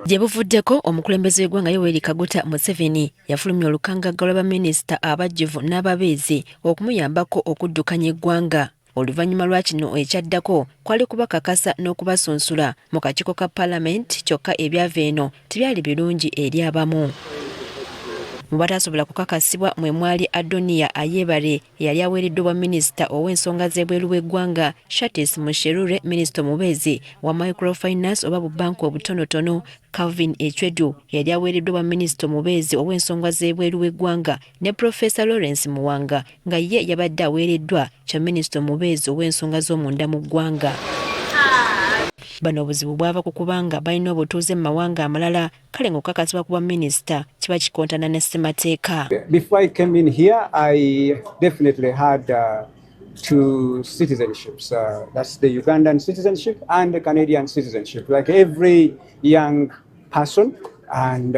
Gye buvuddeko omukulembeze w'eggwanga Yoweri Kaguta Museveni yafulumya olukangaga lw'abaminisita abajjuvu n'ababeezi okumuyambako okuddukanya eggwanga. Oluvannyuma lwa kino ekyaddako kwali kubakakasa n'okubasunsula mu kakiiko ka palamenti, kyokka ebyava eno tebyali birungi eri abamu. Mu bataasobola kukakasibwa mwe mwali Adonia Ayebare eyali aweereddwa bwa minisita ow'ensonga z'ebweru w'eggwanga, Shartisi Musherure minisita omubeezi wa microfinance oba bubanka obutonotono, Echodu yali aweereddwa bwa minisita omubeezi ow'ensonga z'ebweru w'eggwanga ne Prof Muwanga nga ye yabadde aweereddwa kya minisita omubeezi ow'ensonga z'omunda mu ggwanga. Bano obuzibu bwava ku kubanga balina obutuuze mu mawanga amalala, kale ng'okukakasibwa ku baminisita kiba kikontana ne ssemateeka. Before I came in here, I definitely had two citizenships. That's the Ugandan citizenship and the Canadian citizenship, like every young person. And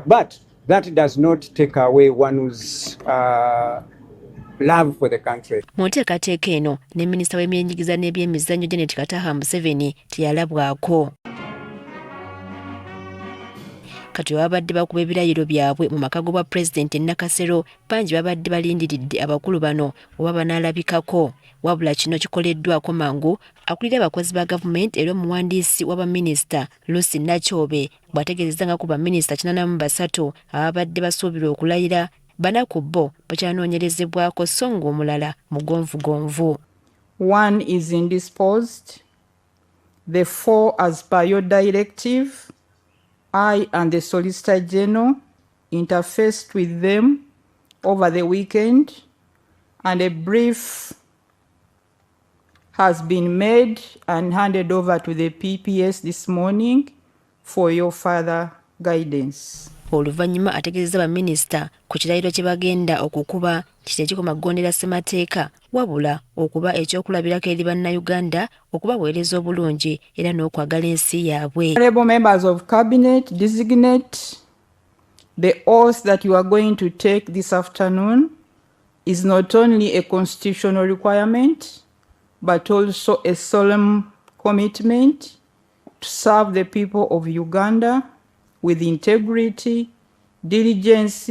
but that does not take away one's love for the country. Mu nteekateeka eno ne minisita w'ebyenjigiriza n'ebyemizannyo Janet Kataha Museveni teyalabwako. Kati babadde bakuba ebirayiro byabwe mu maka g'obwa pulezidenti Nakasero, bangi babadde balindiridde abakulu bano oba banaalabikako. Wabula kino kikoleddwako mangu akulira abakozi ba gavumenti era omuwandiisi w'abaminisita Lucy Nakyobe bw'ategeezezza nga ku baminisita 83 ababadde basuubirwa okulayira, bana ku bo bakyanoonyerezebwako so ng'omulala mugonvugonvu. One is indisposed. The 4 as per your directive. I and the Solicitor General interfaced with them over the weekend, and a brief has been made and handed over to the PPS this morning for your further guidance. Oluvannyuma ategeezezza baminisita ku kirayiro kye bagenda okukuba kitekikoma kugondera ssemateeka wabula okuba ekyokulabirako eri bannayuganda okubaweereza obulungi era n'okwagala ensi yaabwe. Honourable members of cabinet designate, the oath that you are going to take this afternoon is not only a constitutional requirement but also a solemn commitment to serve the people of Uganda with integrity, diligence,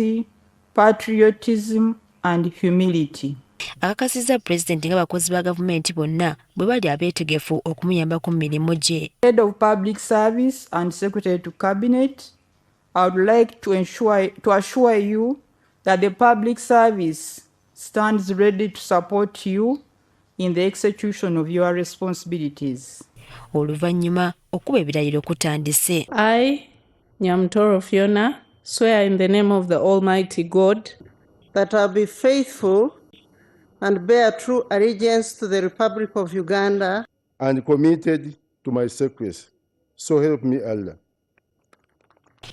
patriotism and humility. Akakasizza pulezidenti ng'abakozi ba gavumenti bonna bwe bali abeetegefu okumuyambako mu mirimu gye. Head of Public Service and Secretary to Cabinet, I would like to assure you that the public service stands ready to support you in the execution of your responsibilities. Oluvannyuma okuba ebirayiro kutandise. I, Nyamtoro Fiona, swear in the name of the Almighty God that I will be faithful and bear true allegiance to the Republic of Uganda and committed to my secrets. So help me Allah.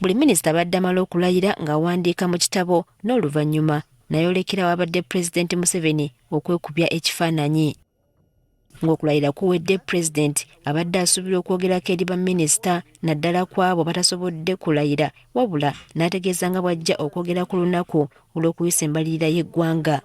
Buli minisita abadde amala okulayira ng'awandiika mu kitabo n'oluvannyuma n'ayolekera abadde Pulezidenti Museveni okwekubya ekifaananyi. Ng'okulayira kuwedde pulezidenti abadde asuubirwa okwogerako eri baminisita naddala ku abo batasobodde kulayira wabula n'ategeeza nga bw'ajja okwogera ku lunaku olw'okuyisa embalirira y'eggwanga.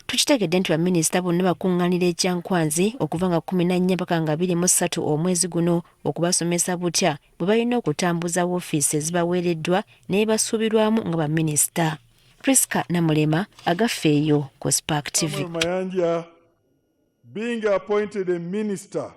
Tukitegedde nti baminisita bonna bakuŋŋaanira ekyankwanzi okuva nga 14 mpaka nga 23 omwezi guno okubasomesa butya bwe balina okutambuza woofiisi ezibaweereddwa naye basuubirwamu nga baminisita. Priska Namulema, Agafeeyo ku Spark TV. Mayanja, being appointed a minister